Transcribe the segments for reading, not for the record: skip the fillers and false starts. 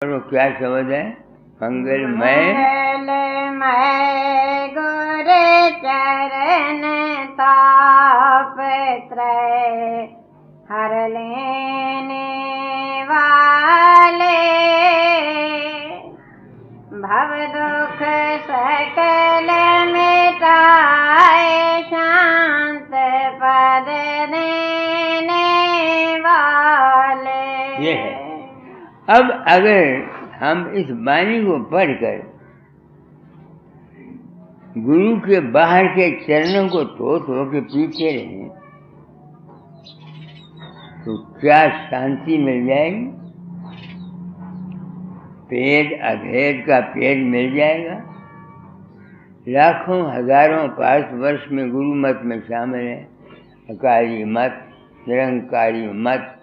और वो क्या शब्द है? मंगलमय गुर चरण ताप त्रय हर लेने वाले भव दुख सकल मिटाए शांत पद देने वाले। ये है। अब अगर हम इस वाणी को पढ़कर गुरु के बाहर के चरणों को धो के पीछे रहें तो क्या शांति मिल जाएगी? पेट अभेद का पेट मिल जाएगा। लाखों हजारों पार्ष वर्ष में गुरु मत में शामिल है। अकारी मत, निरंकारी मत,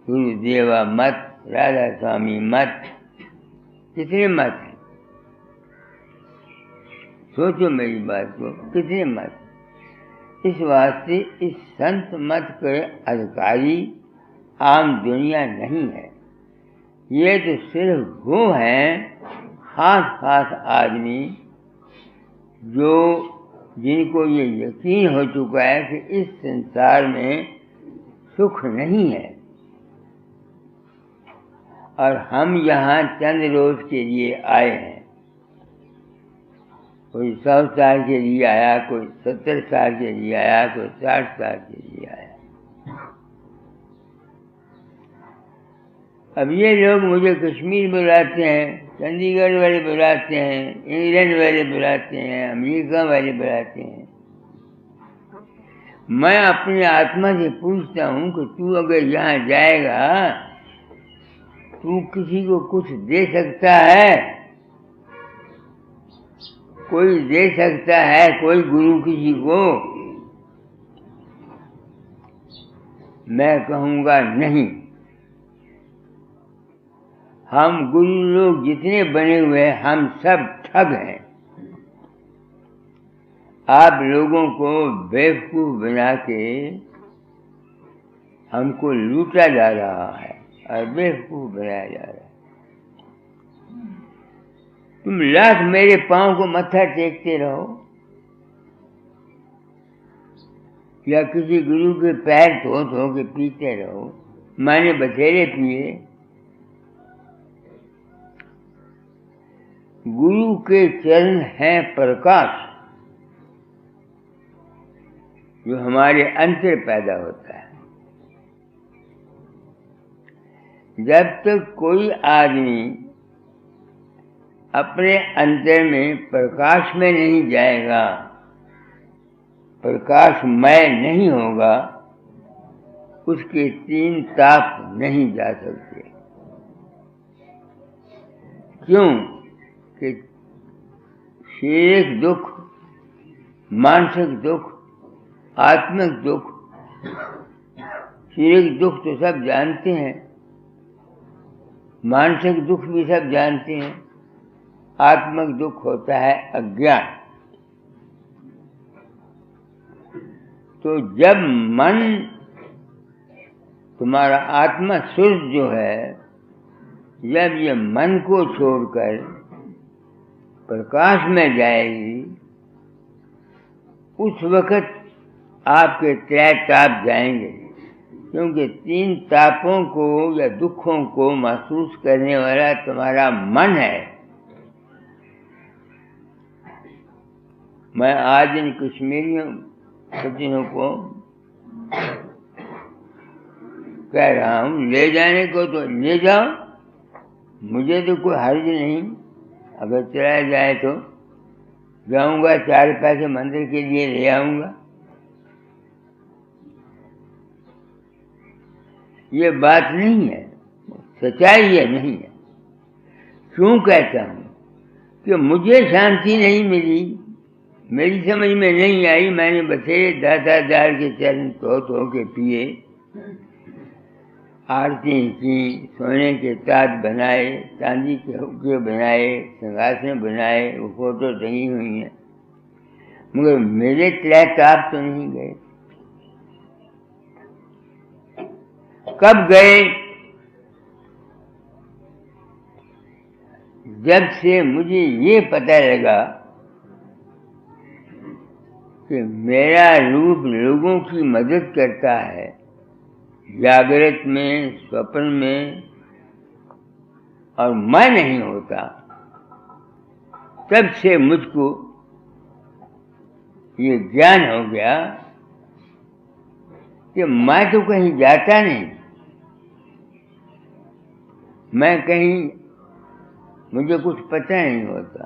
गुरुदेवा मत, राधा स्वामी मत, कितने मत हैं? सोचो मेरी बात को, कितने मत। इस वास्ते इस संत मत के अधिकारी आम दुनिया नहीं है। ये तो सिर्फ वो हैं खास आदमी जो जिनको ये यकीन हो चुका है कि इस संसार में सुख नहीं है और हम यहाँ चंद रोज के लिए आए हैं। कोई 100 साल के लिए आया, कोई 70 साल के लिए आया, कोई 60 साल के लिए आया। अब ये लोग मुझे कश्मीर बुलाते हैं, चंडीगढ़ वाले बुलाते हैं, इंग्लैंड वाले बुलाते हैं, अमेरिका वाले बुलाते हैं। मैं अपनी आत्मा से पूछता हूँ कि तू अगर यहाँ जाएगा तू किसी को कुछ दे सकता है? कोई दे सकता है? कोई गुरु किसी को? मैं कहूँगा नहीं। हम गुरु लोग जितने बने हुए हैं हम सब ठग हैं। आप लोगों को बेवकूफ बना के हमको लूटा जा रहा है और बेवकूफ बनाया जा रहा है। तुम लाख मेरे पांव को मत्था टेकते रहो या किसी गुरु के पैर धो के पीते रहो। मैंने बथेरे पिए। गुरु के चरण हैं प्रकाश जो हमारे अंतर पैदा होता है। जब तक कोई आदमी अपने अंतर में प्रकाश में नहीं जाएगा, प्रकाशमय नहीं होगा, उसके 3 ताप नहीं जा सकते। क्यों? कि शारीरिक दुख, मानसिक दुख, आत्मिक दुख। शारीरिक दुख तो सब जानते हैं, मानसिक दुख भी सब जानते हैं। आत्मिक दुख होता है अज्ञान। तो जब मन तुम्हारा आत्मा शुद्ध जो है, जब ये मन को छोड़कर प्रकाश में जाएगी, उस वक़्त आपके 3 ताप जाएंगे। क्योंकि 3 तापों को या दुखों को महसूस करने वाला तुम्हारा मन है। मैं आज इन कश्मीरियों सज्जनों को कह रहा हूँ, ले जाने को तो ले जाओ, मुझे तो कोई हर्ज नहीं। अगर चला जाए तो जाऊंगा, 4 पैसे मंदिर के लिए ले आऊंगा। ये बात नहीं है, सच्चाई ये नहीं है। क्यों कहता हूँ? कि मुझे शांति नहीं मिली, मेरी समझ में नहीं आई। मैंने बथेरे दातादार के चरण धो के पिए, आरती की, सोने के ताज बनाए, चांदी के हुक्के बनाए, सिंहासन बनाए, वो फोटो टंगी हुई हैं, मगर मेरे 3 ताप तो नहीं गए। कब गए? जब से मुझे ये पता लगा कि मेरा रूप लोगों की मदद करता है, जागृत में, स्वप्न में, और मैं नहीं होता, तब से मुझको ये ज्ञान हो गया कि मैं तो कहीं जाता नहीं, मैं कहीं, मुझे कुछ पता नहीं होता।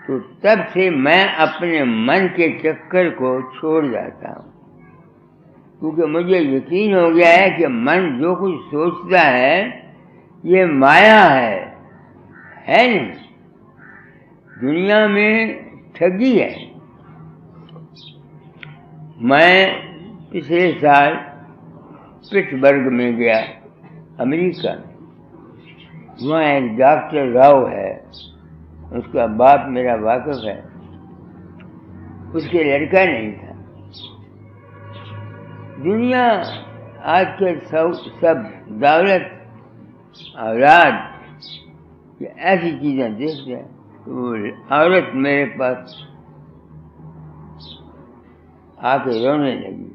तो तब से मैं अपने मन के चक्कर को छोड़ जाता हूँ, क्योंकि मुझे यकीन हो गया है कि मन जो कुछ सोचता है ये माया है नहीं, दुनिया में ठगी है। मैं पिछले साल पिट्सबर्ग में गया, अमेरिका। वहाँ एक डॉक्टर राव है, उसका बाप मेरा वाकिफ है, उसके लड़का नहीं था। दुनिया आजकल सब दौलत, औलाद, ये ऐसी चीज़ें देखते हैं। तो औरत मेरे पास आके रोने लगी,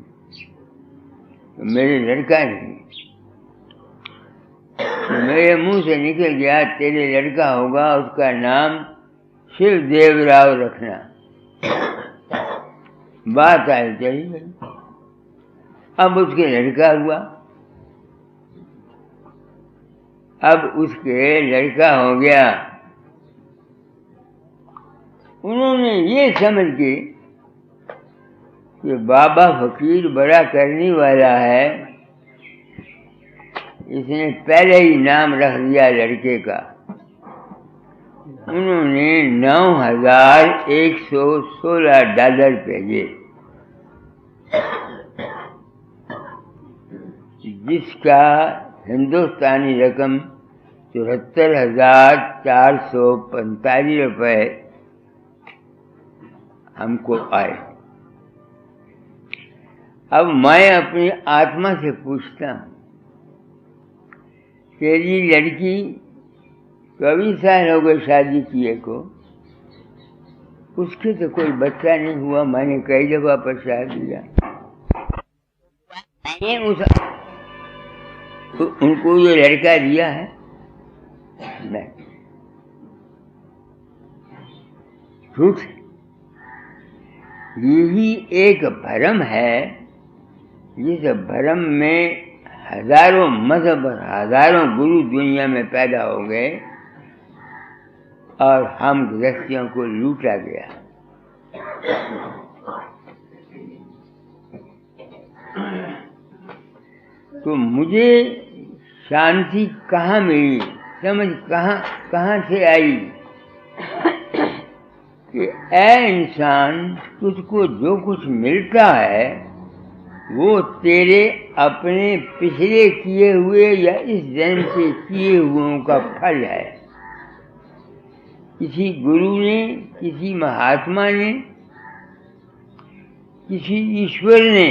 तो मेरे लड़का नहीं। तो मेरे मुंह से निकल गया, तेरे लड़का होगा, उसका नाम शिवदेव राव रखना। बात आई चली गई। अब उसके लड़का हुआ, अब उसके लड़का हो गया। उन्होंने ये समझ के कि बाबा फकीर बड़ा करने वाला है, इसने पहले ही नाम रख दिया लड़के का। उन्होंने $9,116 भेजे, जिसका हिंदुस्तानी रकम 74,445 रुपये हमको आए। अब मैं अपनी आत्मा से पूछता हूँ, तेरी लड़की कभी साल हो गए शादी किए को, उसके तो कोई बच्चा नहीं हुआ। मैंने कई दफा प्रचार दिया, मैंने उनको जो लड़का दिया है, नहीं, झूठ। यही एक भ्रम है, जिस भ्रम में हजारों मजहब और हजारों गुरु दुनिया में पैदा हो गए और हम गृहस्थियों को लूटा गया। तो मुझे शांति कहाँ मिली, समझ कहाँ से आई कि ऐ इंसान, तुझको जो कुछ मिलता है वो तेरे अपने पिछले किए हुए या इस जन्म से किए हुओं का फल है। किसी गुरु ने, किसी महात्मा ने, किसी ईश्वर ने,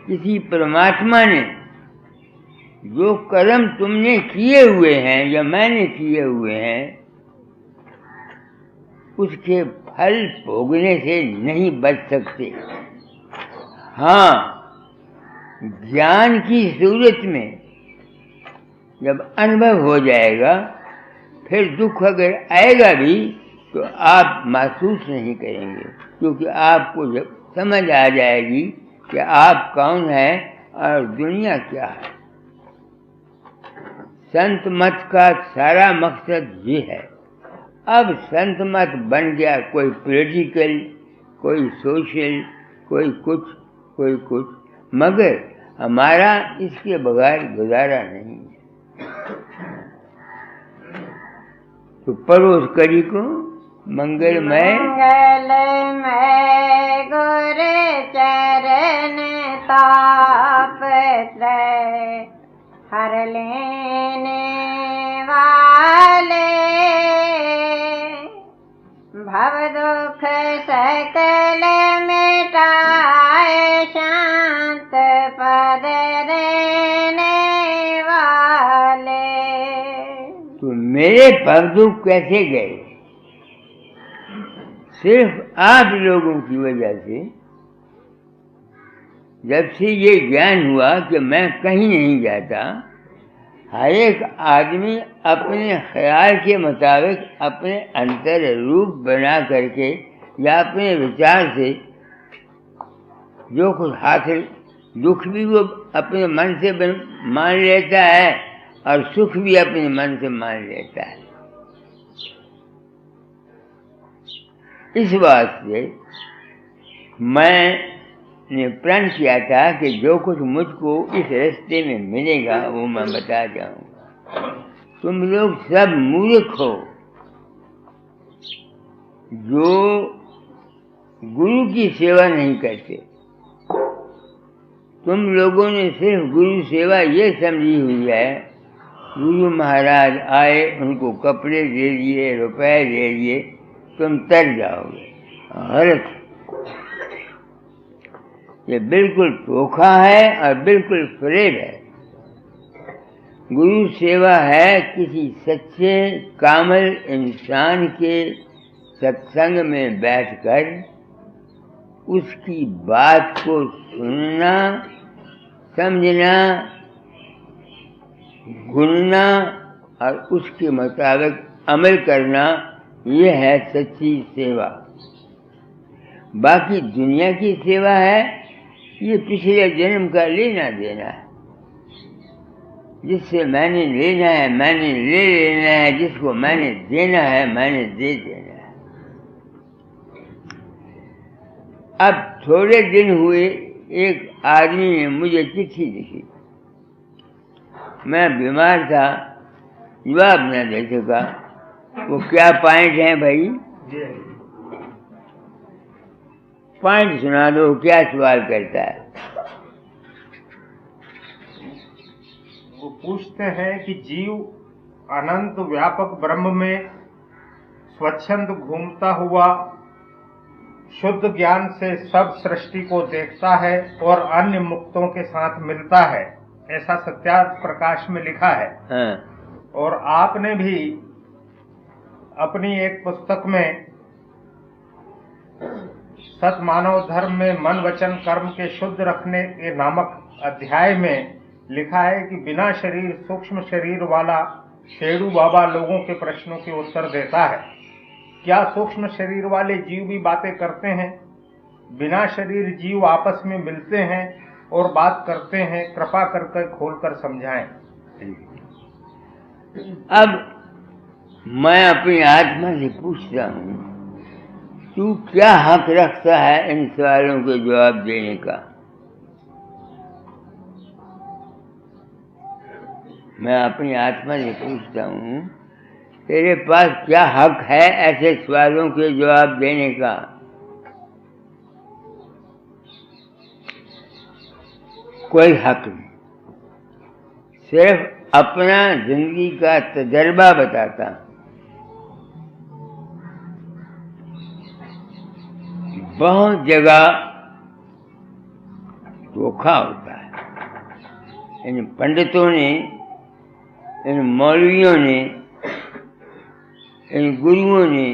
किसी परमात्मा ने जो कर्म तुमने किए हुए हैं या मैंने किए हुए हैं, उसके फल भोगने से नहीं बच सकते। हाँ, ज्ञान की सूरत में जब अनुभव हो जाएगा, फिर दुख अगर आएगा भी तो आप महसूस नहीं करेंगे, क्योंकि आपको जब समझ आ जाएगी कि आप कौन हैं और दुनिया क्या है। संत मत का सारा मकसद ये है। अब संत मत बन गया कोई पॉलिटिकल, कोई सोशल, कोई कुछ, मगर हमारा इसके बगैर गुजारा नहीं है। तो परोस करी को मंगलमय गुरु चरण ताप हर लेने वाले, भव दुख सकल मिटाए शांत पद रे मेरे पग दुख कैसे गए? सिर्फ आप लोगों की वजह से। जब से ये ज्ञान हुआ कि मैं कहीं नहीं जाता, हर एक आदमी अपने ख्याल के मुताबिक अपने अंतर रूप बना करके या अपने विचार से जो कुछ हासिल, दुख भी वो अपने मन से मान लेता है और सुख भी अपने मन से मान लेता है। इस वास्ते मैंने प्रण किया था कि जो कुछ मुझको इस रास्ते में मिलेगा वो मैं बता जाऊंगा। तुम लोग सब मूर्ख हो जो गुरु की सेवा नहीं करते। तुम लोगों ने सिर्फ गुरु सेवा ये समझी हुई है, गुरु महाराज आए, उनको कपड़े दे दिए, रुपए दे दिए, तुम तर जाओगे। गलत। ये बिल्कुल धोखा है और बिल्कुल फरेब है। गुरु सेवा है किसी सच्चे कामिल इंसान के सत्संग में बैठकर उसकी बात को सुनना, समझना, गुनना और उसके मुताबिक अमल करना, ये है सच्ची सेवा। बाकी दुनिया की सेवा है ये पिछले जन्म का लेना देना है। जिससे मैंने लेना है मैंने ले लेना है, जिसको मैंने देना है मैंने दे देना है। अब थोड़े दिन हुए एक आदमी ने मुझे चिट्ठी लिखी। मैं बीमार था, जवाब न दे सका। वो क्या पॉइंट है भाई? पॉइंट सुना दो, क्या सवाल करता है? वो पूछते हैं कि जीव अनंत व्यापक ब्रह्म में स्वच्छंद घूमता हुआ शुद्ध ज्ञान से सब सृष्टि को देखता है और अन्य मुक्तों के साथ मिलता है, ऐसा सत्यार्थ प्रकाश में लिखा है। हाँ। और आपने भी अपनी एक पुस्तक में सत मानव धर्म में मन वचन कर्म के शुद्ध रखने के नामक अध्याय में लिखा है कि बिना शरीर सूक्ष्म शरीर वाला शेरू बाबा लोगों के प्रश्नों के उत्तर देता है। क्या सूक्ष्म शरीर वाले जीव भी बातें करते हैं? बिना शरीर जीव आपस में मिलते हैं और बात करते हैं? कृपा करके खोलकर समझाएं। अब मैं अपनी आत्मा से पूछता हूँ, तू क्या हक रखता है इन सवालों के जवाब देने का? मैं अपनी आत्मा से पूछता हूँ, तेरे पास क्या हक है ऐसे सवालों के जवाब देने का? कोई हक नहीं। सिर्फ अपना जिंदगी का तजर्बा बताता। बहुत जगह धोखा होता है। इन पंडितों ने, इन मौलवियों ने, इन गुरुओं ने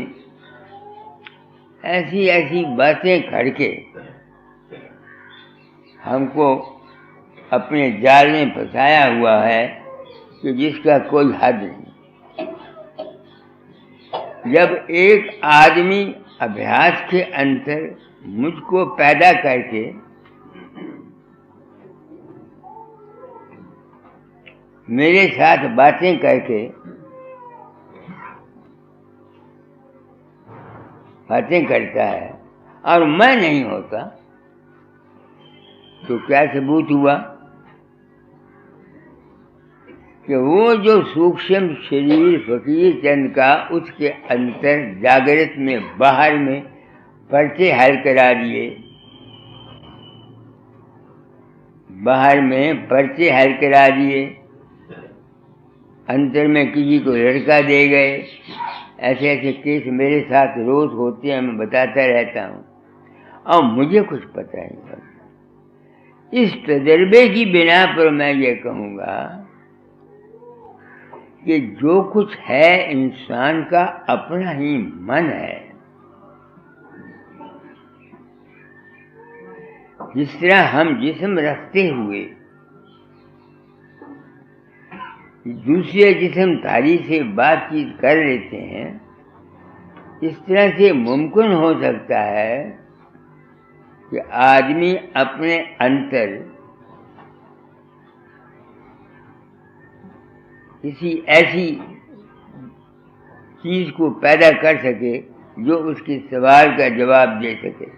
ऐसी ऐसी बातें करके हमको अपने जाल में फंसाया हुआ है कि जिसका कोई हद नहीं। जब एक आदमी अभ्यास के अंतर मुझको पैदा करके मेरे साथ बातें करके बातें करता है और मैं नहीं होता, तो क्या सबूत हुआ कि वो जो सूक्ष्म शरीर फकीर चंद का उसके अंतर जागृत में बाहर में पर्चे हल करा दिए, बाहर में पर्चे हल करा दिए, अंतर में किसी को लड़का दे गए। ऐसे ऐसे केस मेरे साथ रोज होते हैं, मैं बताता रहता हूँ और मुझे कुछ पता नहीं पड़ता। इस तजर्बे की बिना पर मैं ये कहूँगा कि जो कुछ है इंसान का अपना ही मन है। जिस तरह हम जिस्म रखते हुए दूसरे जिस्म धारी से बातचीत कर लेते हैं, इस तरह से मुमकिन हो सकता है कि आदमी अपने अंतर किसी ऐसी चीज को पैदा कर सके जो उसके सवाल का जवाब दे सके।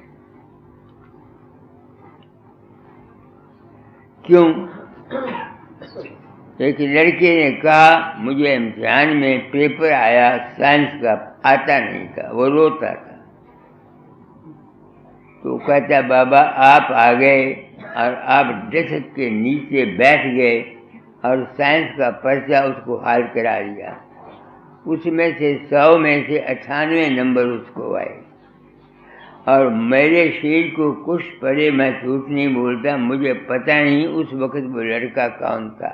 क्यों? एक लड़के ने कहा, मुझे इम्तिहान में पेपर आया साइंस का, आता नहीं था, वो रोता था। तो कहता, बाबा आप आ गए और आप डेस्क के नीचे बैठ गए और साइंस का पर्चा उसको हाल करा दिया। उसमें से 100 में से 98 नंबर उसको आए। और मेरे शरीर को कुछ पड़े, मैं झूठ नहीं बोलता, मुझे पता नहीं उस वक्त वो लड़का कौन था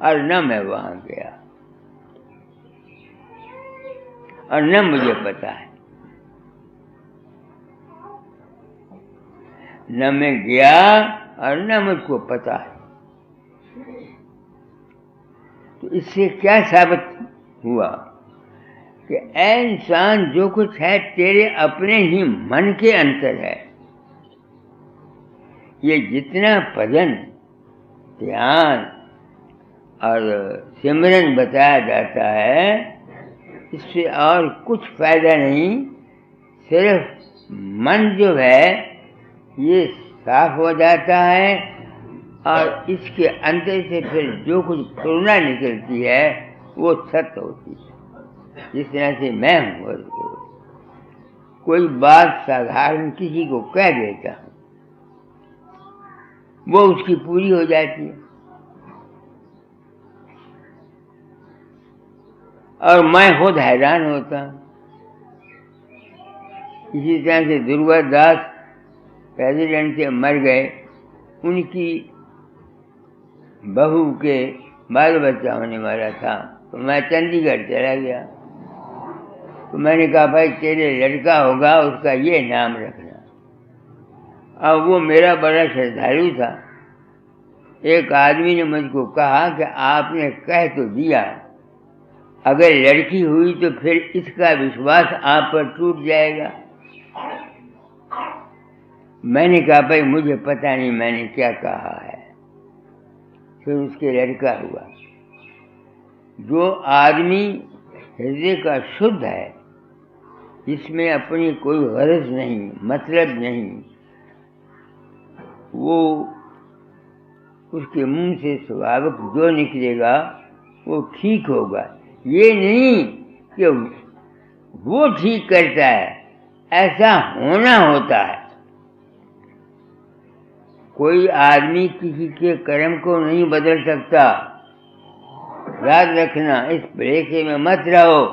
और न मैं वहां गया और न मुझे पता है, न मैं गया और न मुझको पता है। तो इससे क्या साबित हुआ कि ऐ इंसान, जो कुछ है तेरे अपने ही मन के अंतर है। ये जितना भजन, ध्यान और सिमरन बताया जाता है, इससे और कुछ फायदा नहीं। सिर्फ मन जो है ये साफ हो जाता है और इसके अंदर से फिर जो कुछ प्रेरणा निकलती है वो सत्य होती है। जिस तरह से मैं हूँ, कोई बात साधारण किसी को कह देता हूँ, वो उसकी पूरी हो जाती है। और मैं खुद हैरान होता हूँ। इसी तरह से दुर्गा दास प्रेसिडेंट से मर गए, उनकी बहू के बाल बच्चा होने वाला था, तो मैं चंडीगढ़ चला गया। तो मैंने कहा, भाई तेरे लड़का होगा उसका ये नाम रखना। अब वो मेरा बड़ा श्रद्धालु था। एक आदमी ने मुझको कहा कि आपने कह तो दिया, अगर लड़की हुई तो फिर इसका विश्वास आप पर टूट जाएगा। मैंने कहा, भाई मुझे पता नहीं मैंने क्या कहा है। फिर उसके लड़का हुआ। जो आदमी हृदय का शुद्ध है, इसमें अपनी कोई गरज नहीं, मतलब नहीं, वो उसके मुंह से स्वाभाविक जो निकलेगा वो ठीक होगा। ये नहीं कि वो ठीक करता है, ऐसा होना होता है। कोई आदमी किसी के कर्म को नहीं बदल सकता। याद रखना, इस भलेखे में मत रहो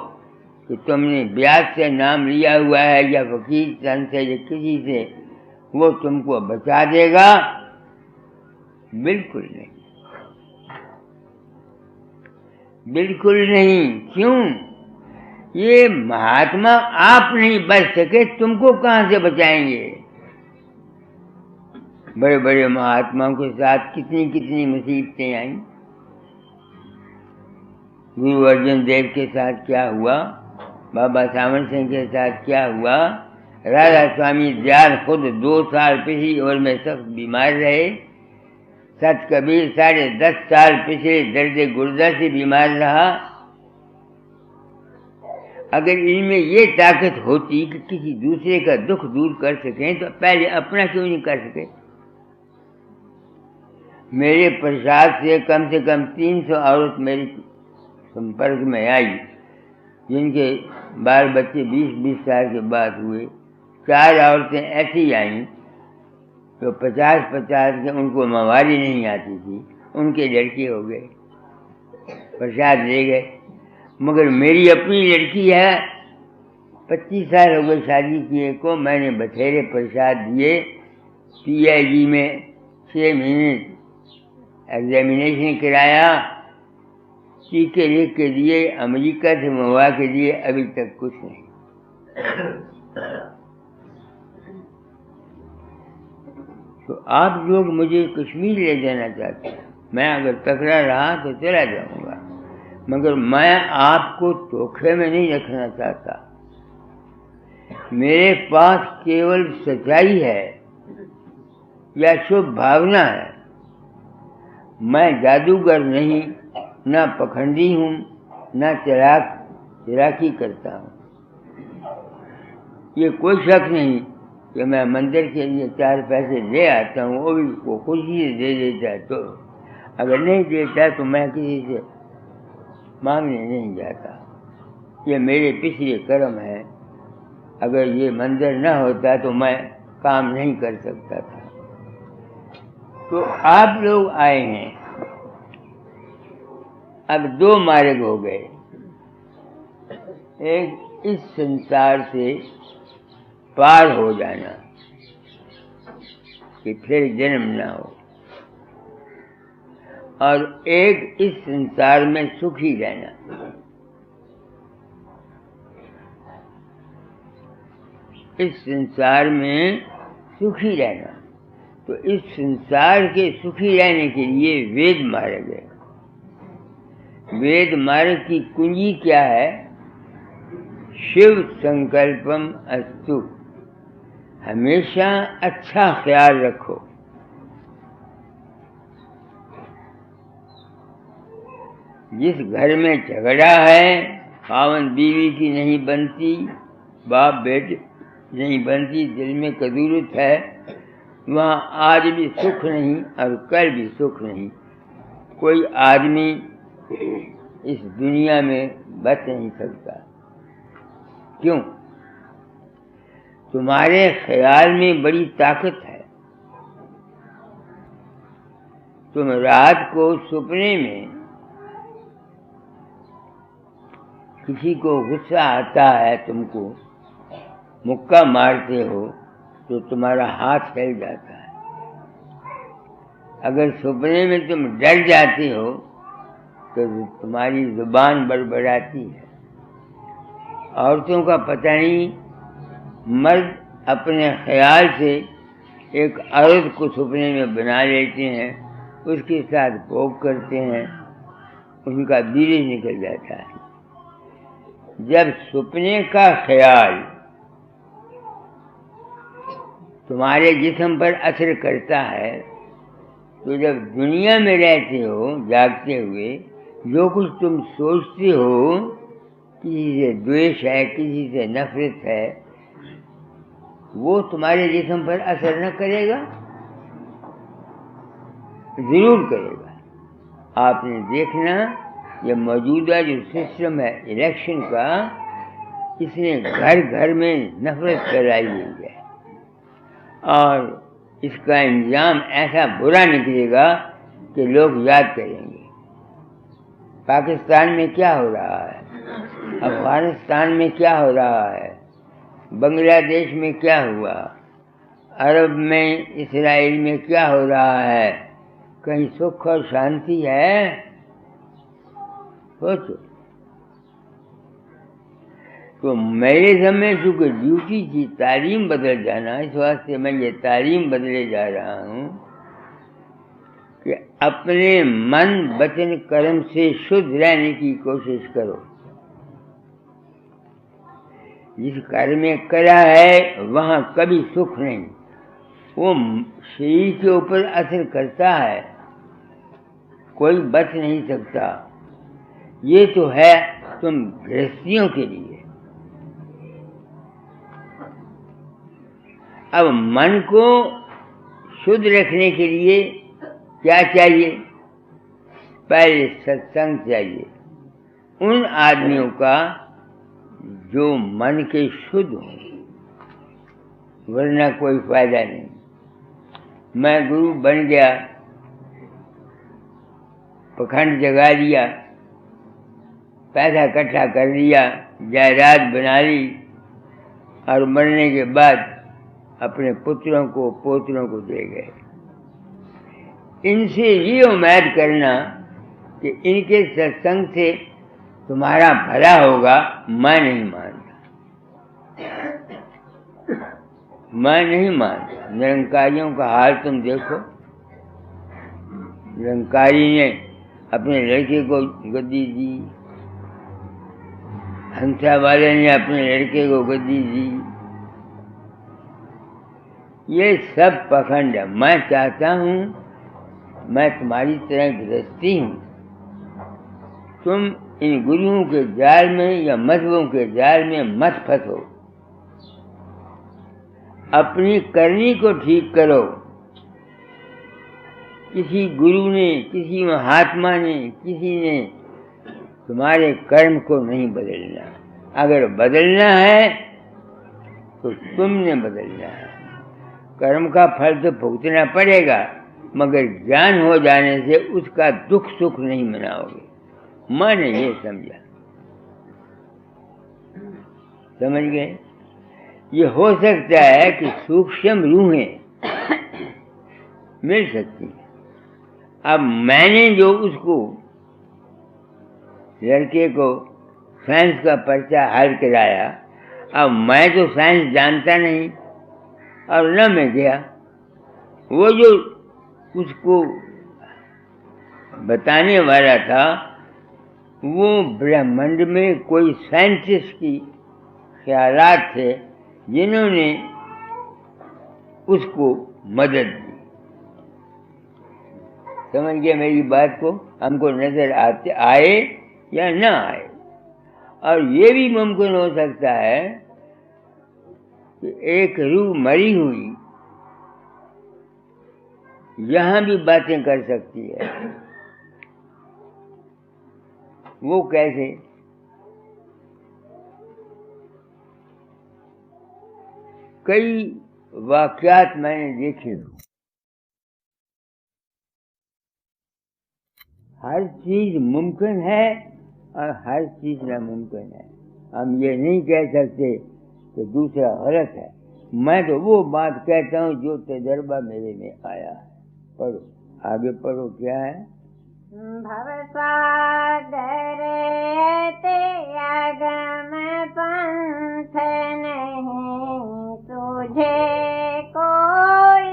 कि तुमने ब्याज से नाम लिया हुआ है या वकील सन से या किसी से, वो तुमको बचा देगा। बिल्कुल नहीं, बिल्कुल नहीं। क्यों? ये महात्मा आप नहीं बच सके, तुमको कहां से बचाएंगे? बड़े बड़े महात्माओं के साथ कितनी कितनी मुसीबतें आई। गुरु अर्जुन देव के साथ क्या हुआ, बाबा सावन सिंह के साथ क्या हुआ, राधा स्वामी दयाल खुद 2 साल पिछली उम्र में सख्त बीमार रहे, सत कबीर 10.5 साल पिछले दर्द गुर्दा से बीमार रहा। अगर इनमें ये ताकत होती कि किसी दूसरे का दुख दूर कर सकें तो पहले अपना क्यों नहीं कर सके? मेरे प्रसाद से कम 300 औरत मेरे संपर्क में आई, जिनके बाल बच्चे 20-20 साल के बाद हुए। 4 औरतें ऐसी आईं तो 50-50 के उनको मवाली नहीं आती थी, उनके लड़के हो गए, प्रसाद ले गए। मगर मेरी अपनी लड़की है, 25 साल हो गए शादी किए को, मैंने बथेरे प्रसाद दिए। PIG में 6 महीने एग्जामिनेशन कराया, टीके लिख के दिए, अमेरिका से मंगवा के दिए, अभी तक कुछ नहीं। तो आप लोग मुझे कश्मीर ले जाना चाहते हैं, मैं अगर तकड़ा रहा तो चला जाऊंगा, मगर मैं आपको धोखे में नहीं रखना चाहता। मेरे पास केवल सच्चाई है या शुभ भावना है। मैं जादूगर नहीं, न पखंडी हूँ, न चिराकी करता हूँ। ये कोई शक नहीं कि मैं मंदिर के लिए 4 पैसे ले आता हूँ, वो भी वो खुशी से दे देता है। तो अगर नहीं देता तो मैं किसी से मांगने नहीं जाता। ये मेरे पिछले कर्म है। अगर ये मंदिर न होता तो मैं काम नहीं कर सकता था। तो आप लोग आए हैं, अब 2 मार्ग हो गए। एक इस संसार से पार हो जाना कि फिर जन्म ना हो, और एक इस संसार में सुखी रहना। इस संसार में सुखी रहना, तो इस संसार के सुखी रहने के लिए वेद मार्ग है। वेद मार्ग की कुंजी क्या है? शिव संकल्पम अस्तु। हमेशा अच्छा ख्याल रखो। जिस घर में झगड़ा है, खावन बीवी की नहीं बनती, बाप बेटे नहीं बनती, दिल में कदूरत है, वहाँ आज भी सुख नहीं और कल भी सुख नहीं। कोई आदमी इस दुनिया में बच नहीं सकता। क्यों? तुम्हारे ख्याल में बड़ी ताकत है। तुम रात को सपने में किसी को गुस्सा आता है, तुमको मुक्का मारते हो तो तुम्हारा हाथ हिल जाता है। अगर सपने में तुम डर जाते हो तो तुम्हारी जुबान बड़बड़ाती है। औरतों का पता नहीं, मर्द अपने ख्याल से एक औरत को सपने में बना लेते हैं, उसके साथ भोग करते हैं, उनका बीज निकल जाता है। जब सपने का ख्याल तुम्हारे जिस्म पर असर करता है, तो जब दुनिया में रहते हो जागते हुए, जो कुछ तुम सोचते हो, किसी से द्वेष है, किसी से नफरत है, वो तुम्हारे जिस्म पर असर न करेगा? जरूर करेगा। आपने देखना, ये मौजूदा जो सिस्टम है इलेक्शन का, इसने घर घर में नफरत फैलाई हुई है, और इसका इंजाम ऐसा बुरा निकलेगा कि लोग याद करेंगे। पाकिस्तान में क्या हो रहा है, अफगानिस्तान में क्या हो रहा है, बांग्लादेश में क्या हुआ, अरब में, इसराइल में क्या हो रहा है, कहीं सुख और शांति है? सोचो। तो मेरे समय चूँकि ड्यूटी की तालीम बदल जाना, इस वास्ते मैं ये तालीम बदले जा रहा हूँ कि अपने मन वचन कर्म से शुद्ध रहने की कोशिश करो। जिस कार्य में करा है वहाँ कभी सुख नहीं, वो शरीर के ऊपर असर करता है, कोई बच नहीं सकता। ये तो है तुम गृहस्थियों के लिए। अब मन को शुद्ध रखने के लिए क्या चाहिए? पहले सत्संग चाहिए, उन आदमियों का जो मन के शुद्ध हो, वरना कोई फायदा नहीं। मैं गुरु बन गया, पखंड जगा लिया, पैसा इकट्ठा कर लिया, जायदाद बना ली, और मरने के बाद अपने पुत्रों को पोत्रों को दे गए। इनसे ये उम्मीद करना कि इनके सत्संग से तुम्हारा भला होगा, मैं नहीं मानता, मैं नहीं मानता। निरंकारियों का हाल तुम देखो। निरंकारी ने अपने लड़के को गद्दी दी, हंसा वाले ने अपने लड़के को गद्दी दी। ये सब पखंड है। मैं चाहता हूँ मैं तुम्हारी तरह गृहस्थी हूँ, तुम इन गुरुओं के जाल में या मजहबों के जाल में मत फंसो, अपनी करनी को ठीक करो। किसी गुरु ने, किसी महात्मा ने, किसी ने तुम्हारे कर्म को नहीं बदलना। अगर बदलना है तो तुमने बदलना है। कर्म का फल तो भुगतना पड़ेगा, मगर ज्ञान हो जाने से उसका दुख सुख नहीं मनाओगे। मैंने ये समझा, समझ गए? ये हो सकता है कि सूक्ष्म रूहें मिल सकती हैं। अब मैंने जो उसको लड़के को साइंस का पर्चा हल कराया, अब मैं तो साइंस जानता नहीं और न मैं गया। वो जो उसको बताने वाला था वो ब्रह्मांड में कोई साइंटिस्ट की ख्यालात थे जिन्होंने उसको मदद दी। समझ गए मेरी बात को? हमको नजर आते आए या ना आए। और ये भी मुमकिन हो सकता है कि एक रूह मरी हुई यहाँ भी बातें कर सकती है। वो कैसे? कई वाकयात मैंने देखे। हर चीज मुमकिन है और हर चीज नामुमकिन है। हम ये नहीं कह सकते कि दूसरा गलत है। मैं तो वो बात कहता हूँ जो तजर्बा मेरे में आया है। पढ़ो, आगे पढ़ो। क्या है? भवसागर ते अगम पंथ नहीं तुझे कोई,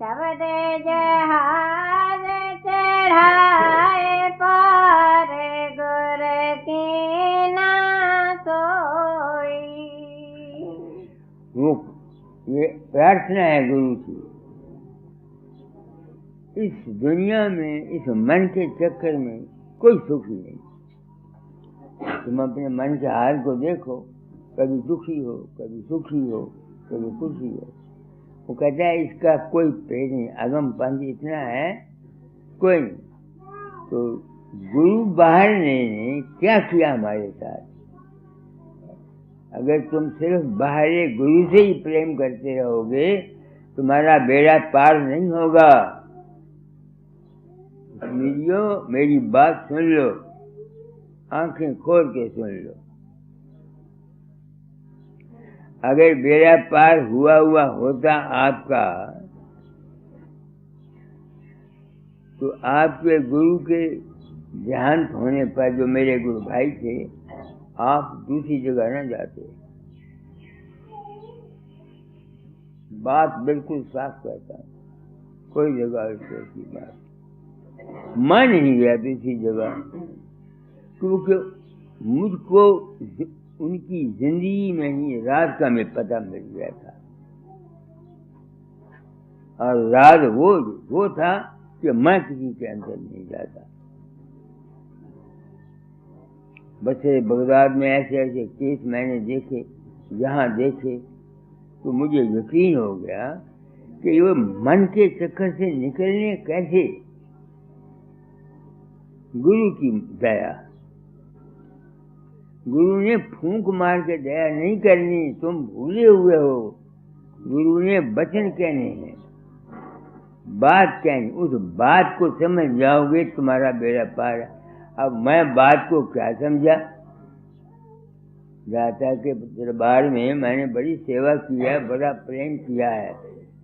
शब्द जहाज चढ़ाए पार गुर की ना सोई। वो ये प्रार्थना है गुरु की। इस दुनिया में, इस मन के चक्कर में कोई सुखी नहीं। तुम अपने मन के हाल को देखो, कभी दुखी हो, कभी सुखी हो, कभी खुशी हो। वो कहता है इसका कोई पेड़ नहीं, अगम पंथ इतना है कोई नहीं। तो गुरु बाहर ने क्या किया हमारे साथ? अगर तुम सिर्फ बाहरी गुरु से ही प्रेम करते रहोगे तुम्हारा बेड़ा पार नहीं होगा। मेरी बात सुन लो, आंखें खोल के सुन लो। अगर बेड़ा पार हुआ होता आपका, तो आपके गुरु के देहांत होने पर, जो मेरे गुरु भाई थे, आप दूसरी जगह न जाते। बात बिल्कुल साफ कहता हूँ, कोई जगह ऐसी बात मैं नहीं गया दूसरी जगह, क्योंकि मुझको उनकी जिंदगी में ही राज का में पता मिल गया था। और राज वो था कि मैं किसी के अंदर नहीं जाता। बसे बगदाद में ऐसे ऐसे केस मैंने देखे, यहाँ देखे, तो मुझे यकीन हो गया कि वो मन के चक्कर से निकलने कैसे। गुरु की दया, गुरु ने फूंक मार के दया नहीं करनी, तुम भूले हुए हो। गुरु ने वचन कहने हैं, बात कहनी, उस बात को समझ जाओगे तुम्हारा बेड़ा पार। अब मैं बात को क्या समझा? दाता के दरबार में मैंने बड़ी सेवा की है, बड़ा प्रेम किया है,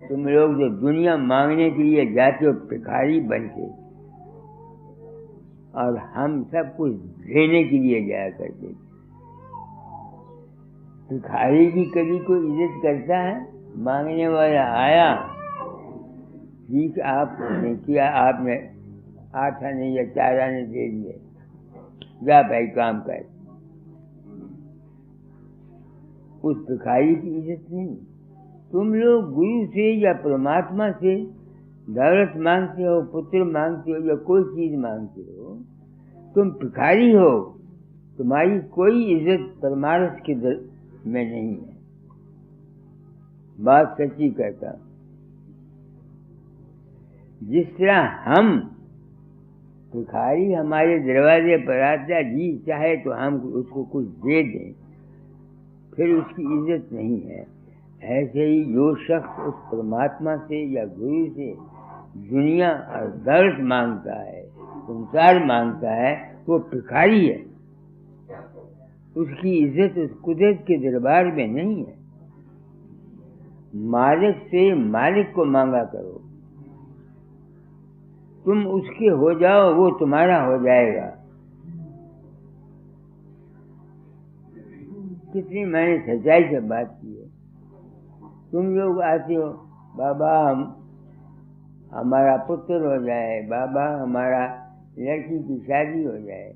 तुम लोग जो दुनिया मांगने के लिए जाते हो भिखारी बन के, और हम सब कुछ देने के लिए जाया करते। भिखारी की कभी कोई इज्जत करता है? मांगने वाला आया, ठीक आपने किया, आपने 8 आने या 4 आने दे दिए, जा भाई काम कर। उस भिखारी की इज्जत नहीं। तुम लोग गुरु से या परमात्मा से दौलत मांगते हो, पुत्र मांगते हो या कोई चीज मांगते हो, तुम भिखारी हो। तुम्हारी कोई इज्जत परमार्थ के में नहीं है। बात सच्ची कहता। जिस तरह हम भिखारी हमारे दरवाजे पर आता, जी चाहे तो हम उसको कुछ दे दें, फिर उसकी इज्जत नहीं है। ऐसे ही जो शख्स उस परमात्मा से या गुरु से दुनिया और दौलत मांगता है, संसार मांगता है, वो भिखारी है। उसकी इज्जत उस कुदरत के दरबार में नहीं है। मालिक से मालिक को मांगा करो। तुम उसके हो जाओ, वो तुम्हारा हो जाएगा। कितनी मैंने सच्चाई से बात की है। तुम लोग आते हो, बाबा हमारा पुत्र हो जाए, बाबा हमारा लड़की की शादी हो जाए।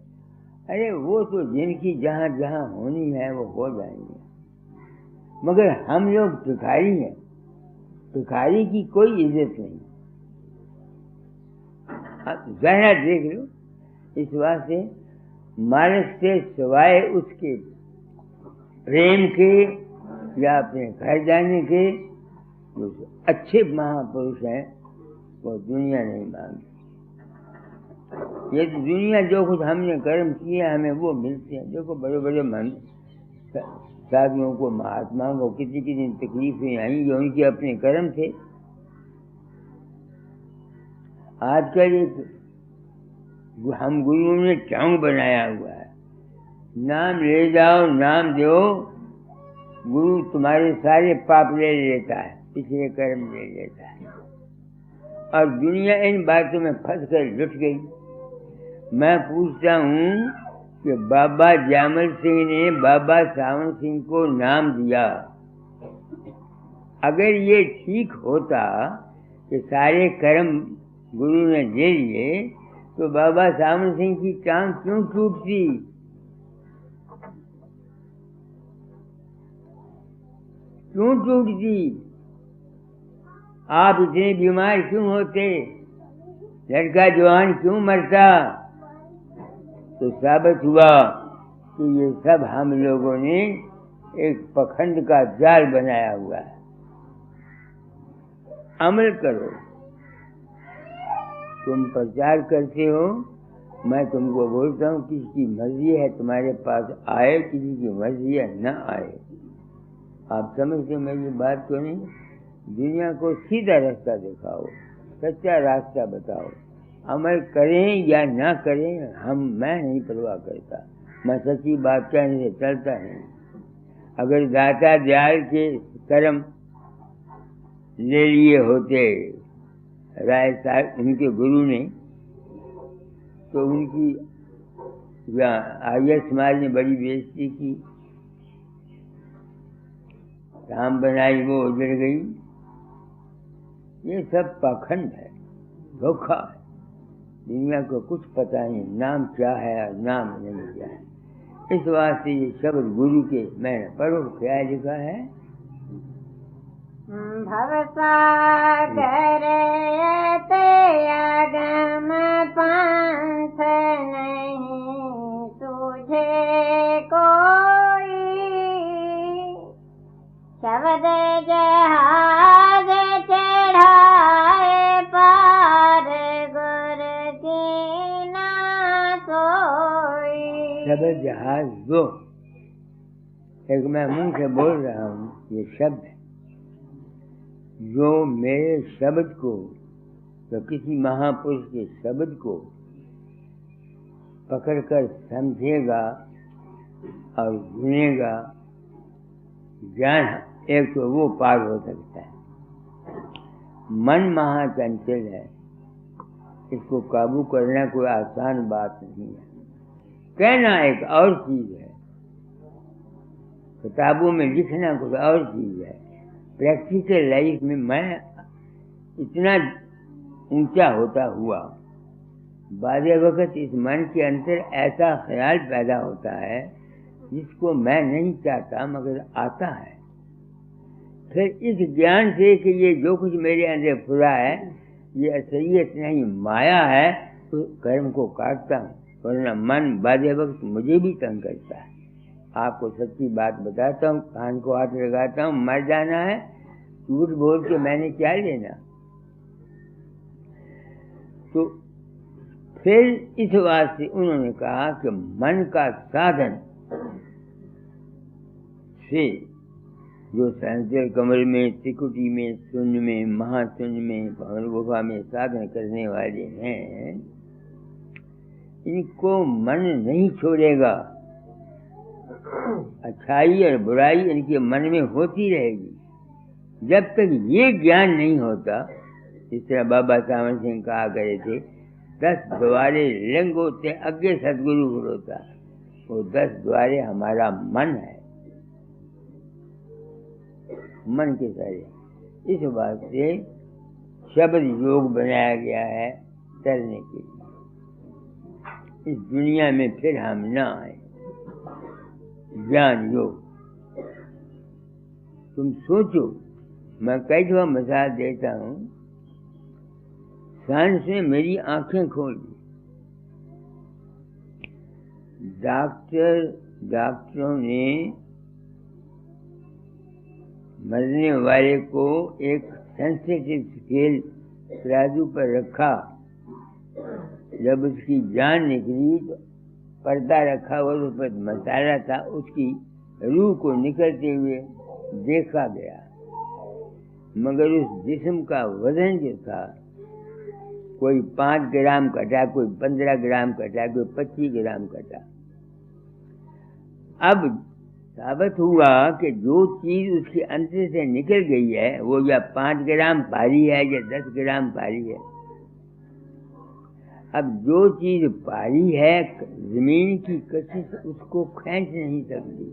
अरे वो तो जिनकी जहाँ जहाँ होनी है वो हो जाएंगे, मगर हम लोग भिखारी हैं। भिखारी की कोई इज्जत नहीं। जरा देख लो, इस वास्ते मालिक से सिवाय उसके प्रेम के या अपने घर जाने के जो अच्छे महापुरुष हैं वो दुनिया नहीं मांगती। ये तो दुनिया जो कुछ हमने कर्म किए हमें वो मिलते हैं। देखो बड़े बड़े मन साधुओं को, महात्माओं को कितनी कितनी तकलीफें आई, जो उनके अपने कर्म थे। आजकल एक हम गुरुओं ने चांग बनाया हुआ है, नाम ले जाओ, नाम दो, गुरु तुम्हारे सारे पाप ले लेता है, पिछले कर्म ले लेता है। और दुनिया इन बातों में फंस कर लुट गई। मैं पूछता हूँ कि बाबा जामल सिंह ने बाबा सावन सिंह को नाम दिया, अगर ये ठीक होता कि सारे कर्म गुरु ने दे दिए, तो बाबा सावन सिंह की टांग क्यों टूटती? क्यों टूटती? आप इतने बीमार क्यों होते? लड़का जवान क्यों मरता? तो साबित हुआ कि ये सब हम लोगों ने एक पखंड का जाल बनाया हुआ है। अमल करो। तुम प्रचार करते हो, मैं तुमको बोलता हूँ किसी की मर्जी है तुम्हारे पास आए, किसी की मर्जी है न आए। आप समझते हो मेरी बात को नहीं? दुनिया को सीधा रास्ता दिखाओ, सच्चा रास्ता बताओ। अमल करें या ना करें मैं नहीं परवाह करता। मैं सच्ची बात कहने से चलता नहीं। अगर दाता दयाल के कर्म ले लिए होते राय साहब उनके गुरु ने, तो उनकी आर्य समाज ने बड़ी बेइज्जती की, काम बनाई वो उजड़ गई। ये सब पाखंड है, धोखा है। दुनिया को कुछ पता नहीं नाम क्या है और नाम नहीं क्या है। इस वास्ते ये शब्द गुरु के मैंने पढ़ो क्या लिखा है। भवसागर अगम पंथ नहीं तुझे कोई, शब्द जहाज चढ़ाए पार गुर की ना सोई। शब्द जहाज दो, एक मैं मुंह से बोल रहा हूँ, ये शब्द है जो मेरे शब्द को, तो किसी महापुरुष के शब्द को पकड़कर समझेगा और सुनेगा, ज्ञान एक तो वो पार हो सकता है। मन महाचंचल है, इसको काबू करना कोई आसान बात नहीं है। कहना एक और चीज है, किताबों में लिखना कुछ और चीज है। प्रैक्टिकल लाइफ में मैं इतना ऊंचा होता हुआ बादे वक्त इस मन के अंदर ऐसा ख्याल पैदा होता है जिसको मैं नहीं चाहता मगर आता है। फिर इस ज्ञान से कि ये जो कुछ मेरे अंदर फुरा है ये असलियत नहीं माया है, तो कर्म को काटता हूँ, वरना मन बादे वक्त मुझे भी तंग करता है। आपको सच्ची बात बताता हूँ, कान को हाथ लगाता हूँ, मर जाना है, झूठ बोल के मैंने क्या लेना। तो फिर इस वास्ते उन्होंने कहा कि मन का साधन से जो संचल कमल में, त्रिकुटी में, शून्य में, महाशून्य में, भवन गुफा में साधन करने वाले हैं, इनको मन नहीं छोड़ेगा। अच्छाई और बुराई इनके मन में होती रहेगी जब तक ये ज्ञान नहीं होता। इस तरह बाबा सावन सिंह कहा करे थे, 10 द्वारे लिंग होते अगे सदगुरु होता, वो 10 द्वारे हमारा मन है, मन के सारे। इस बात से शब्द योग बनाया गया है तरने के लिए, इस दुनिया में फिर हम ना आए। ज्ञान योग, तुम सोचो, मैं कई दफा मिसाल देता हूँ, साइंस में मेरी आंखें खोल दी। डॉक्टरों ने मरने वाले को एक सेंसिटिव स्केल तराजू पर रखा, जब उसकी जान निकली तो पर्दा रखा हुआ उस पर मसाला था, उसकी रूह को निकलते हुए देखा गया, मगर उस जिस्म का वजन जो था कोई 5 ग्राम कटा, कोई 15 ग्राम कटा, कोई 25 ग्राम कटा। अब साबित हुआ कि जो चीज उसके अंदर से निकल गई है वो या 5 ग्राम भारी है या 10 ग्राम भारी है। अब जो चीज भारी है जमीन की कशिश उसको खींच नहीं सकती,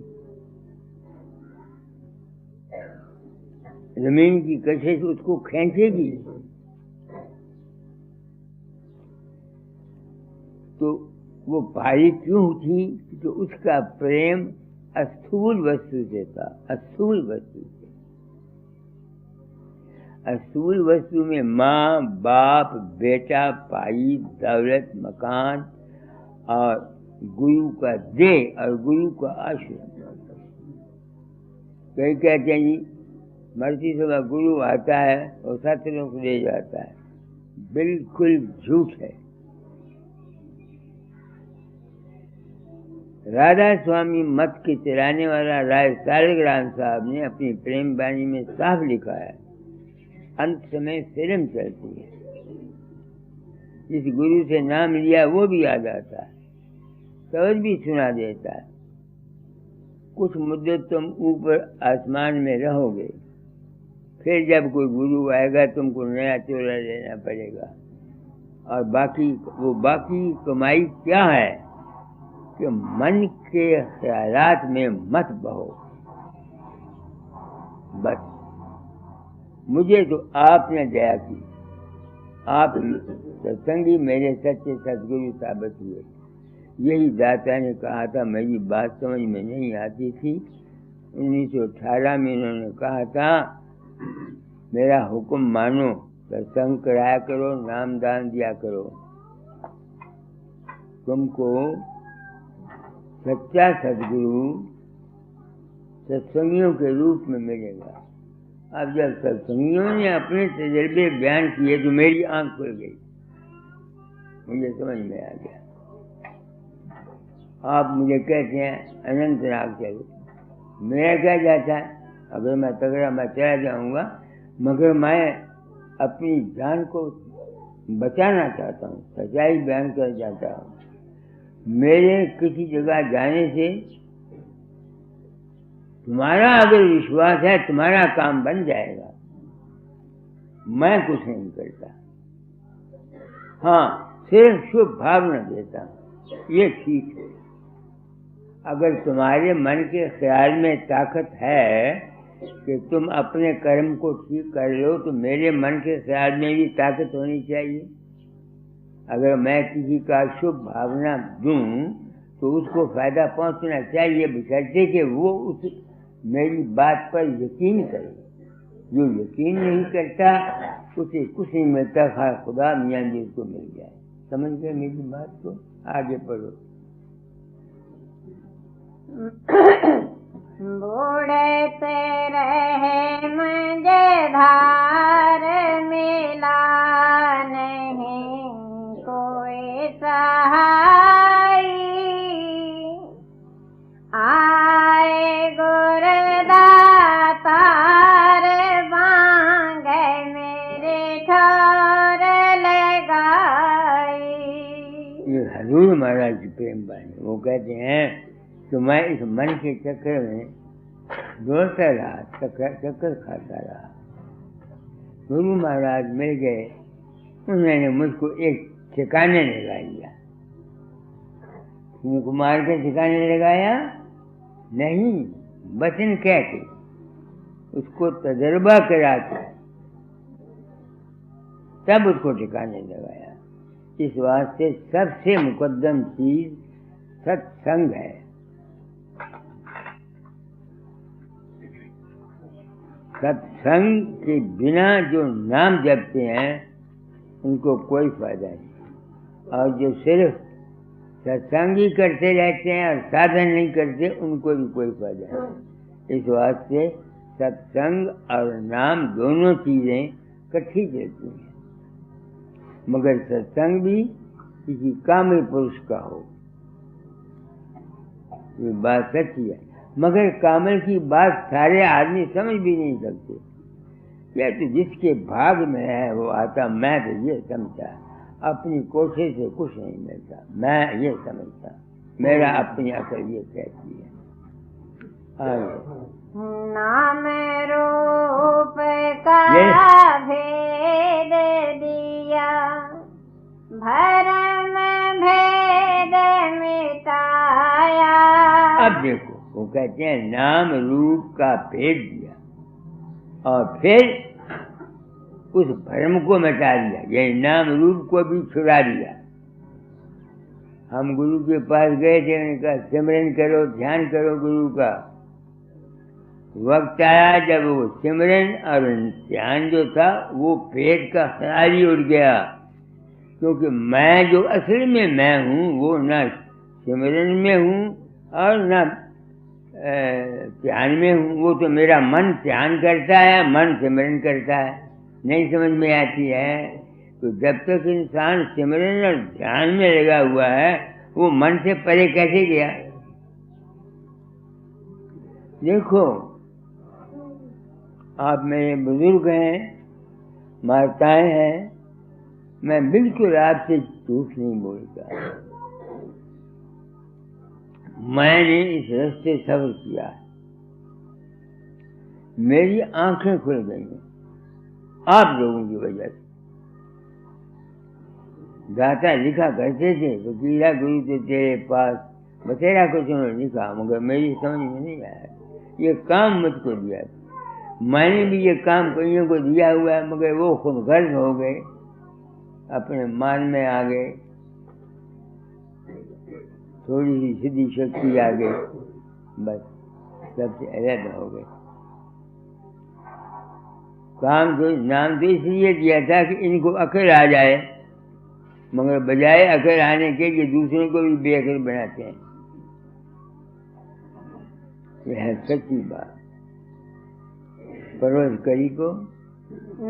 जमीन की कशिश उसको खींचेगी। तो वो भारी क्यों थी? तो उसका प्रेम अस्थूल वस्तु से था, अस्थूल वस्तु से। अस्थूल वस्तु में माँ, बाप, बेटा, भाई, दौलत, मकान और गुरु का देह और गुरु का आश्रम। कई कहते हैं जी मरती समय गुरु आता है और सत्संग को ले जाता है, बिल्कुल झूठ है। राधा स्वामी मत के चलाने वाला राय सालिग्राम साहब ने अपनी प्रेम वाणी में साफ लिखा है, अंत समय फिल्म चलती है, जिस गुरु से नाम लिया वो भी आ जाता है, शब्द भी सुना देता है। कुछ मुद्दत तुम ऊपर आसमान में रहोगे, फिर जब कोई गुरु आएगा तुमको नया चोला लेना पड़ेगा। और बाकी कमाई क्या है कि मन के ख्यालात में मत बहो। बस मुझे तो आपने दया की, आप सत्संगी मेरे सच्चे सदगुरु साबित हुए। यही दाता ने कहा था, मेरी बात समझ में नहीं आती थी। 1918 में उन्होंने कहा था, मेरा हुक्म मानो, सत्संग कराया करो, नाम दान दिया करो, तुमको सच्चा सदगुरु सत्संगियों के रूप में मिलेगा। अब जब सत्संगियों ने अपने तजर्बे बयान किए तो मेरी आंख खुल गई, मुझे समझ में आ गया। आप मुझे कहते हैं अनंतनाग चलो, मेरा क्या जाता है? अगर मैं तगड़ा मैं चला जाऊंगा, मगर मैं अपनी जान को बचाना चाहता हूँ, सच्चाई बयान कर जाता हूँ। मेरे किसी जगह जाने से तुम्हारा अगर विश्वास है तुम्हारा काम बन जाएगा। मैं कुछ नहीं करता। हाँ, सिर्फ शुभ भावना देता हूँ, ये ठीक है। अगर तुम्हारे मन के ख्याल में ताकत है कि तुम अपने कर्म को ठीक कर लो, तो मेरे मन के ख्याल में भी ताकत होनी चाहिए। अगर मैं किसी का शुभ भावना दूं तो उसको फायदा पहुंचना चाहिए, बशर्ते कि वो उस मेरी बात पर यकीन करे। जो यकीन नहीं करता उसे कुछ नहीं मिलता, खा खुदा मियाँ जी उसको मिल जाए। समझ गए मेरी बात को? आगे पढ़ो। बूढ़े पे रहे मझधार, मिला नहीं कोई सहाय। आए गुरदातार, मांगे मेरे ठोर लगाई। ये हजूर महाराज की प्रेम बानी। वो कहते हैं तो मैं इस मन के चक्कर में दौड़ता रहा, चक्कर खाता रहा। गुरु महाराज मिल गए, उन्होंने मुझको एक ठिकाने लगा दिया। कुमार के ठिकाने लगाया नहीं, वचन कह के उसको तजर्बा करा के तब उसको ठिकाने लगाया। इस वास्ते सबसे मुकद्दम चीज सत्संग है। सत्संग के बिना जो नाम जपते हैं उनको कोई फायदा नहीं, और जो सिर्फ सत्संग ही करते रहते हैं और साधन नहीं करते उनको भी कोई फायदा नहीं। इस वास्ते सत्संग और नाम दोनों चीजें इकट्ठी चलती हैं, मगर सत्संग भी किसी कामिल पुरुष का हो। ये बात सच्ची है, मगर कामिल की बात सारे आदमी समझ भी नहीं सकते। या तो जिसके भाग में है वो आता। मैं तो ये समझता, अपनी कोशिश से कुछ नहीं मिलता, मैं ये समझता, मेरा अपनी अकल ये कहती है। नाम रूप का भेद दिया, भरम भेद मिटाया। अब देखो, वो कहते हैं नाम रूप का भेद दिया और फिर उस भ्रम को मिटा दिया, ये नाम रूप को भी छुड़ा दिया। हम गुरु के पास गए थे, उन्होंने कहा सिमरन करो, ध्यान करो गुरु का। वक्त आया जब वो सिमरन और ध्यान जो था वो पेट का ख्याल ही उड़ गया, क्योंकि मैं जो असल में मैं हूँ वो न सिमरन में हूँ और न ध्यान में हूँ। वो तो मेरा मन ध्यान करता है, मन सिमरन करता है। नहीं समझ में आती है तो जब तक इंसान सिमरन और ध्यान में लगा हुआ है वो मन से परे कैसे गया? देखो, आप मेरे बुजुर्ग हैं, माताएं हैं, मैं बिल्कुल आपसे झूठ नहीं बोलता। मैंने इस रास्ते सब्र किया, मेरी आंखें खुल गई आप लोगों की वजह से। दाता लिखा करते थे तो कीड़ा गुरु तो तेरे पास बतेरा कुछ उन्होंने लिखा, मगर मेरी समझ में नहीं आया। ये काम मुझको दिया, मैंने भी ये काम कईयों को दिया हुआ है, मगर वो खुद गर्ज हो गए, अपने मान में आ गए, थोड़ी सी सीधी शक्ति आ गई, बस सबसे अलग हो गए। काम तो नाम तो इसलिए दिया था कि इनको अकल आ जाए, मगर बजाय अकल आने के ये दूसरों को भी बेअकल बनाते हैं। यह है सच्ची बात। परोस करी को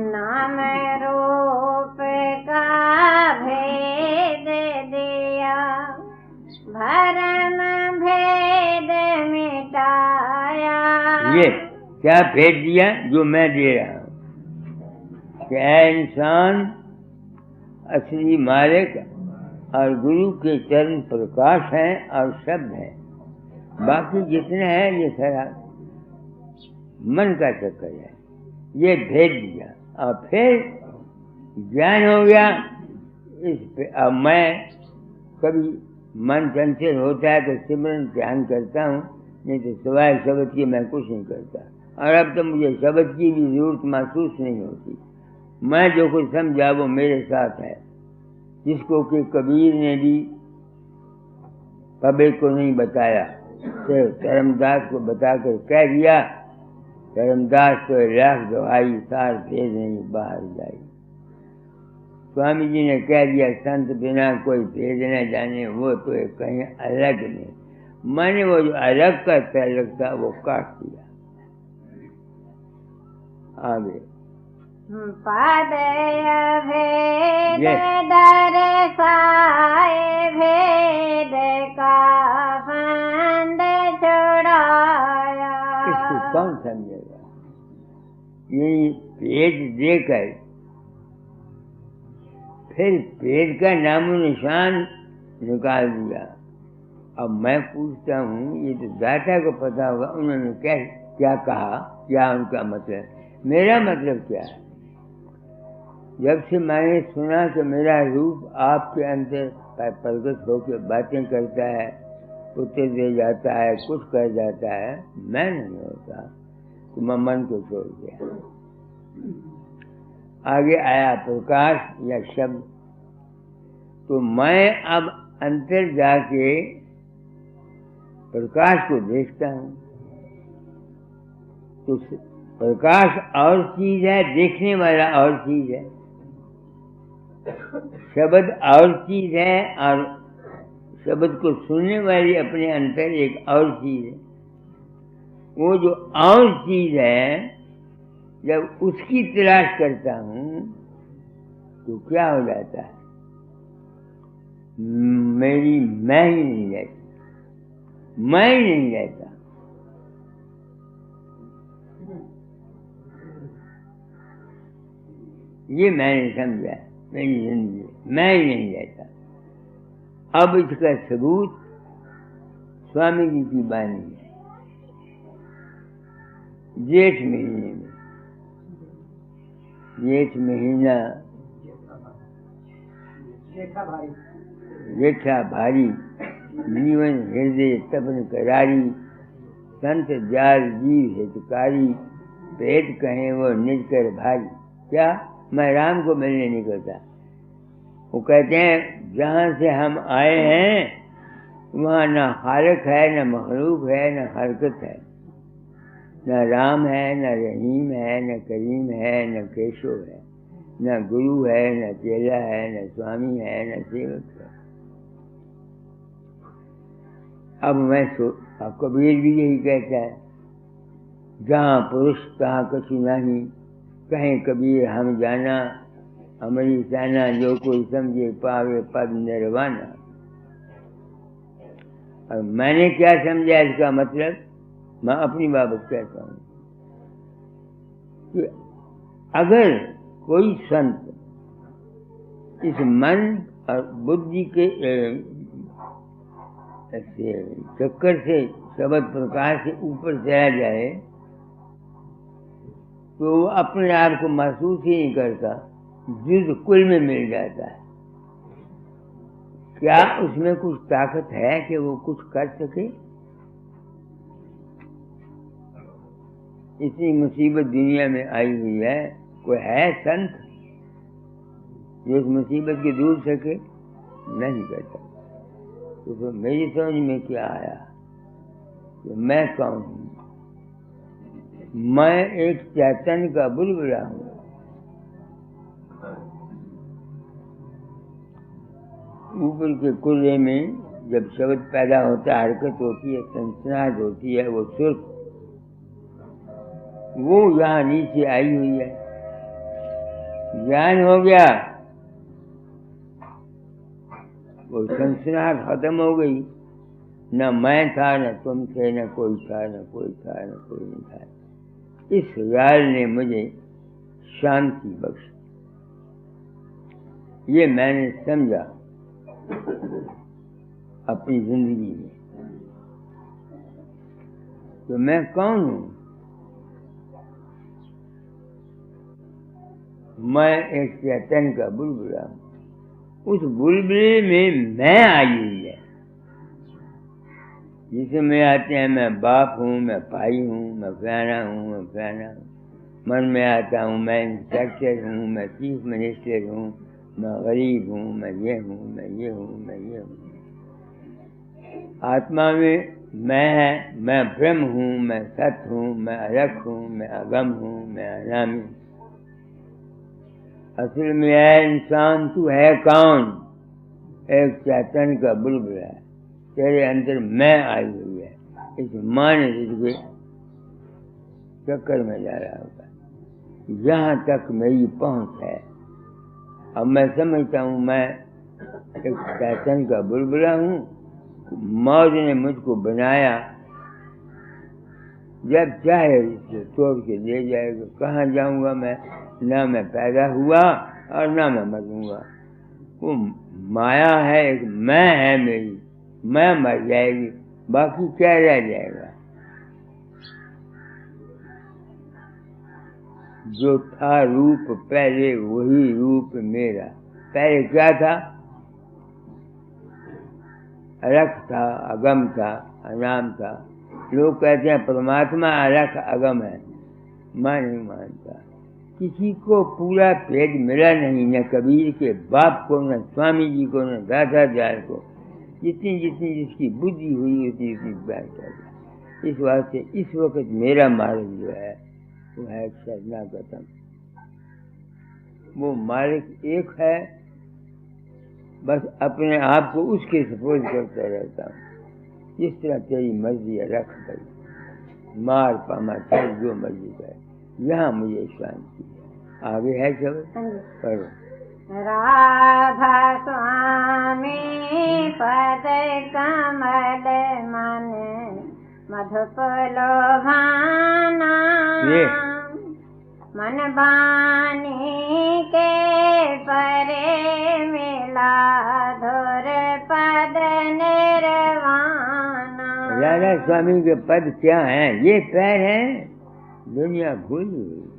नाम रूप का भेद दिया, भरम भेद मिटाया। ये क्या भेद दिया जो मैं दे रहा हूँ कि इंसान असली मालिक और गुरु के चरण प्रकाश हैं और शब्द हैं, बाकी जितने हैं ये सारा मन का चक्कर है। ये भेद दिया। और फिर ज्ञान हो गया। अब मैं कभी मन चंचल होता है तो सिमरन ध्यान करता हूँ, नहीं तो सिवाय शब्द की मैं कुछ नहीं करता। और अब तो मुझे शब्द की भी जरूरत महसूस नहीं होती। मैं जो कुछ समझा वो मेरे साथ है, जिसको कि कबीर ने भी पब्लिक को नहीं बताया, सिर्फ धर्मदास को बताकर कह दिया, धर्मदास तो लाख दवाई सार भेद नहीं बाहर जाई। स्वामी जी ने कह दिया, संत बिना कोई भेद न जाने, वो तो कहीं अलग नहीं। मैंने वो जो अलग का तलक था वो काट दिया। आगे पद भेद दर्शाए भेद का फंद छुड़ाया। इसको कौन समझेगा? यही भेद देकर फिर भेद का नामो निशान निकाल दिया। अब मैं पूछता हूँ, ये तो दाता को पता होगा उन्होंने क्या कहा, क्या उनका मतलब, मेरा मतलब क्या है। जब से मैंने सुना कि मेरा रूप आपके अंदर प्रकट होकर बातें करता है, उत्तर दे जाता है, कुछ कर जाता है, मैं नहीं होता, तो मैं मन को छोड़ दिया। आगे आया प्रकाश या शब्द, तो मैं अब अंतर जाके प्रकाश को देखता हूँ। तो प्रकाश और चीज है, देखने वाला और चीज है, शब्द और चीज है, और शब्द को सुनने वाली अपने अंतर एक और चीज है। वो जो और चीज है, जब उसकी तलाश करता हूँ तो क्या हो जाता है, मेरी मैं ही नहीं रहती, मैं ही नहीं रहता। ये मैंने समझा, मेरी जिंदगी मैं ही नहीं रहता। अब इसका सबूत स्वामी जी की वाणी है। जेठ महीने में, जेठ महीना जेठा भारी, जीवन हृदय तपन करारी, संत जाल जीव हितकारी, भेद कहें वो निज कर भारी। क्या मैं राम को मिलने नहीं करता। वो कहते हैं जहाँ से हम आए हैं वहाँ न खालिक है, न मखलूक है, न हरकत है, न राम है, न रहीम है, न करीम है, न केशव है, न गुरु है, न चेला है, न स्वामी है, न सेवक है। अब मैं कबीर भी यही कहता है, जहाँ पुरुष तहाँ कछु नहीं, कहें कबीर हम जाना, हमारी जाना जो कोई समझे पावे पद निर्वाणा। और मैंने क्या समझा इसका मतलब, मैं अपनी बाबत कहता हूँ कि अगर कोई संत इस मन और बुद्धि के चक्कर से शब्द प्रकाश से ऊपर चला जाए तो वो अपने आप को महसूस ही नहीं करता, युद्ध कुल में मिल जाता है। क्या उसमें कुछ ताकत है कि वो कुछ कर सके? इतनी मुसीबत दुनिया में आई हुई है, कोई है संत जो इस मुसीबत को दूर सके? नहीं करता। तो फिर मेरी समझ में क्या आया कि मैं कौन हूँ? मैं एक चैतन्य का बुलबुला हूँ। ऊपर के कुल्ले में जब शब्द पैदा होता है, हरकत होती है, सनसनाहट होती है, वो सुर्ख वो यहाँ नीचे आई हुई है। ज्ञान हो गया, वो सनसनाहट खत्म हो गई। न मैं था, न तुम थे, न कोई था, न कोई था, न कोई नहीं था। इस ख्याल ने मुझे शांति बख्शी। ये मैंने समझा अपनी जिंदगी में। तो मैं कौन हूँ? मैं एक चैतन्य का बुलबुला हूँ। उस बुलबुले में मैं आई हुई है, जिसमें आते हैं मैं बाप हूँ, मैं भाई हूँ, मैं फलाना हूँ, मैं फलाना हूँ। मन में आता हूँ मैं इंस्पेक्टर हूँ, मैं चीफ मिनिस्टर हूँ, मैं गरीब हूँ, मैं ये हूँ, मैं ये हूँ, मैं ये हूँ। आत्मा में मैं है, मैं ब्रह्म हूँ, मैं सत्य हूँ, मैं अलग हूँ, मैं अगम हूँ, मैं अनामी। असल में है इंसान, तू है कौन? एक चैतन्य का बुलबुला है, तेरे अंदर मैं आई हुई है। इस माँ ने तुझे चक्कर में जा रहा होगा, यहाँ तक मेरी पहुँच है। अब मैं समझता हूँ मैं एक चैतन्य का बुलबुला हूँ। मौज ने मुझको बनाया, जब चाहे इसे तोड़ के ले जाएगा। कहाँ जाऊँगा मैं? ना मैं पैदा हुआ और ना मैं मरूंगा। वो माया है, एक मैं है मेरी, मैं मर जाएगी, बाकी क्या रह जाएगा? जो था रूप पहले वही रूप मेरा। पहले क्या था? अलग था, अगम था, अनाम था। लोग कहते हैं परमात्मा अलग अगम है, मैं नहीं मानता। किसी को पूरा भेद मिला नहीं, न कबीर के बाप को, न स्वामी जी को, न दादाचार्य को। जितनी जितनी जिसकी बुद्धि हुई उतनी उतनी बात कर। इस वास्ते इस वक्त मेरा मार्ग जो है वो है शरणागतम। वो मालिक एक है, बस अपने आप को उसके सपोर्ट करता रहता हूँ। जिस तरह तेरी मर्जी है रख गई, मार पामा चल जो मर्जी करे, यहाँ मुझे शांति है। आगे है सब करो। राधा स्वामी पद कमल मन मधुप लोभाना, मन बानी के परे मिला धुर पद निर्वाणा। राधा स्वामी के पद क्या हैं? ये पैर हैं, दुनिया भूल गई।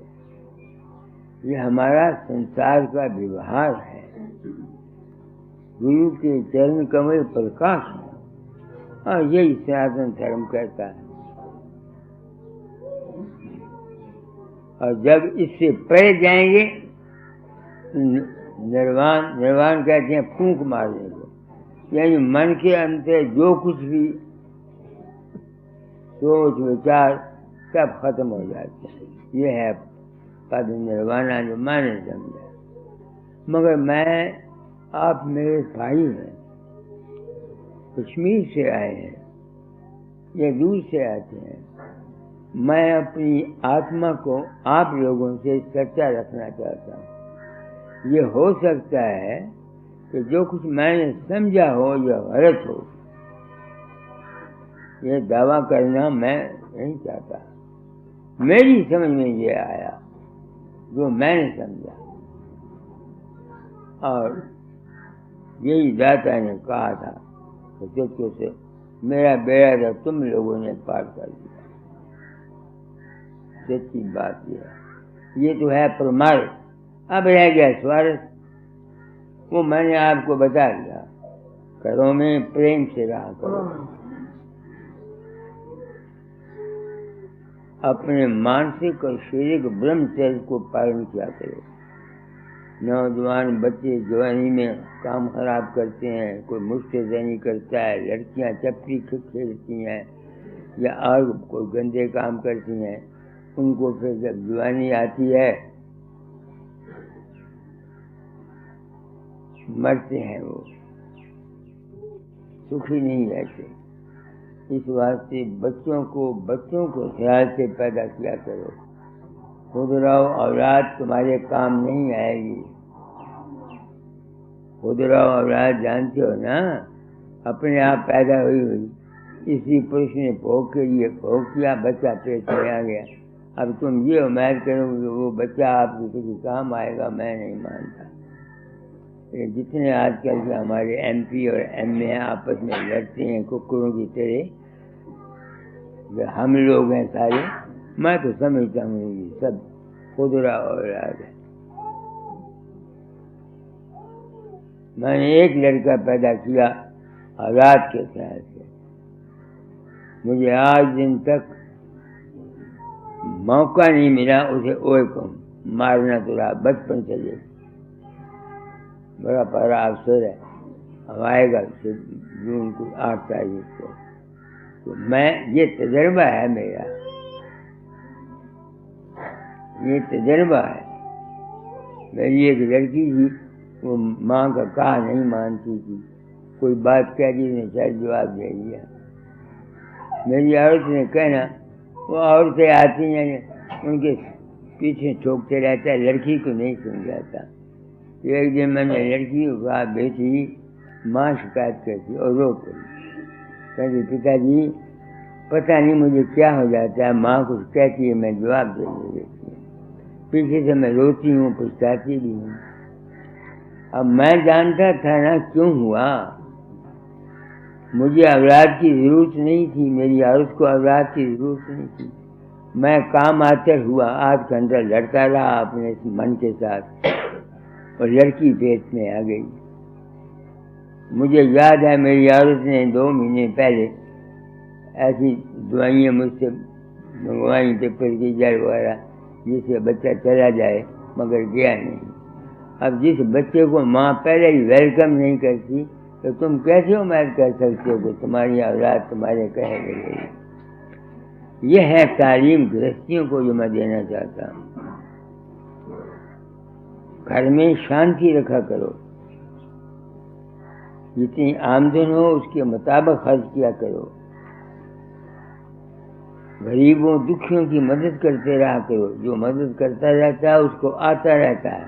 ये हमारा संसार का व्यवहार है। गुरु के चरण कमल प्रकाश है, और यही सनातन धर्म कहता है। और जब इससे परे जाएंगे, निर्वाण कहते हैं फूंक मारने को, यानी मन के अंदर जो कुछ भी सोच विचार सब खत्म हो जाते हैं। ये है पद निर्वाणा जो मैंने समझा। मगर मैं, आप मेरे भाई हैं, कश्मीर से आए हैं या दूर से आते हैं। मैं अपनी आत्मा को आप लोगों से सच्चा रखना चाहता हूँ। ये हो सकता है कि जो कुछ मैंने समझा हो यह गलत हो, ये दावा करना मैं नहीं चाहता। मेरी समझ में ये आया जो मैंने समझा, और यही दाता ने कहा था बच्चों से, मेरा बेड़ा था तुम लोगों ने पार कर दिया। सच्ची बात यह है। ये तो है परमार्थ। अब रह गया स्वार्थ, वो मैंने आपको बता दिया। करो में प्रेम से रहा करो, अपने मानसिक और शारीरिक ब्रह्मचर्य को पालन किया करो। नौजवान बच्चे जवानी में काम खराब करते हैं, कोई मुश्तैनी करता है, लड़कियां चपटी खेलती हैं या और कोई गंदे काम करती हैं, उनको फिर जब जवानी आती है मरते हैं, वो सुखी नहीं रहते। इस वास्ते बच्चों को ख्याल से पैदा किया करो। खुद रहो, औलाद तुम्हारे काम नहीं आएगी। खुद रहो औलाद जानते हो ना, अपने आप पैदा हुई। इसी पुरुष ने भोग के लिए भोग किया, बच्चा पेट में आ गया। अब तुम ये उम्मीद करोगे वो बच्चा आपके किसी काम आएगा, मैं नहीं मानता। जितने आजकल के हमारे MP और MA आपस में लड़ते हैं कुकुरों की तरह, हम लोग हैं सारे, मैं तो समझता हूँ सब खुदरा औलाद है। मैंने एक लड़का पैदा किया औलाद के ख्याल से। मुझे आज दिन तक मौका नहीं मिला उसे ओए को मारना तो रहा बचपन से ले। बड़ा बड़ा अवसर है, अब आएगा जून को 8 तारीख को। तो मैं, ये तजर्बा है मेरा, ये तजर्बा है। मेरी एक लड़की थी, वो माँ का कहा नहीं मानती थी, कोई बात कह दी ने सर जवाब दे दिया। मेरी औरत ने कहना, वो औरतें आती हैं उनके पीछे ठोकते रहता है, लड़की को नहीं सुन जाता। एक दिन मैंने लड़की को कहा, बेटी माँ शिकायत करती और रो पड़ी। कहती पिताजी पता नहीं मुझे क्या हो जाता है, माँ कुछ कहती है मैं जवाब दे देती हूँ, पीछे से मैं रोती हूँ, पछताती भी हूँ। अब मैं जानता था ना क्यों हुआ। मुझे औलाद की जरूरत नहीं थी, मेरी औरत को औलाद की जरूरत नहीं थी। मैं काम आते हुआ 8 घंटा लड़ता रहा अपने मन के साथ और लड़की पेट में आ गई। मुझे याद है मेरी औरत ने 2 महीने पहले ऐसी दवाइयाँ मुझसे मंगवाई, पेपर की जड़ वगैरह, जिससे बच्चा चला जाए, मगर गया नहीं। अब जिस बच्चे को माँ पहले ही वेलकम नहीं करती तो तुम कैसे उम्मीद कर सकते हो कि तुम्हारी औलाद तुम्हारे कहे लगेगी। यह है तालीम गृहस्थियों को जो मैं देना चाहता हूँ। घर में शांति रखा करो, जितनी आमदन हो उसके मुताबिक खर्च किया करो, गरीबों दुखियों की मदद करते रहा करो। जो मदद करता रहता है उसको आता रहता है।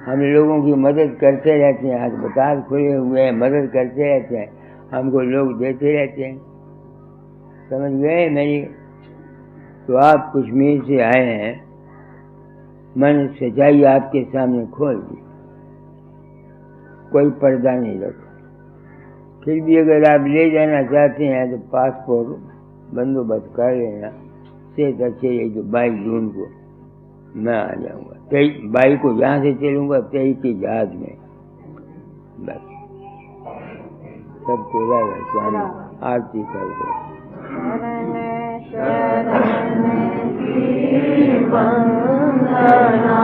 हम लोगों की मदद करते रहते हैं, अस्पताल खुले हुए हैं, मदद करते रहते हैं, हमको लोग देते रहते हैं। समझ गए मेरी? तो आप कश्मीर से आए हैं, मैंने सच्चाई आपके सामने खोल दी, कोई पर्दा नहीं रखा। फिर भी अगर आप ले जाना चाहते हैं तो पासपोर्ट बंदोबस्त कर लेना। से अच्छे ये जो 22 जून को मैं आ जाऊँगा। 22 को यहाँ से चलूँगा, 23 की जहाज में। बस सब पूरा है। स्वामी आरती कर दो। शरण की वंदना।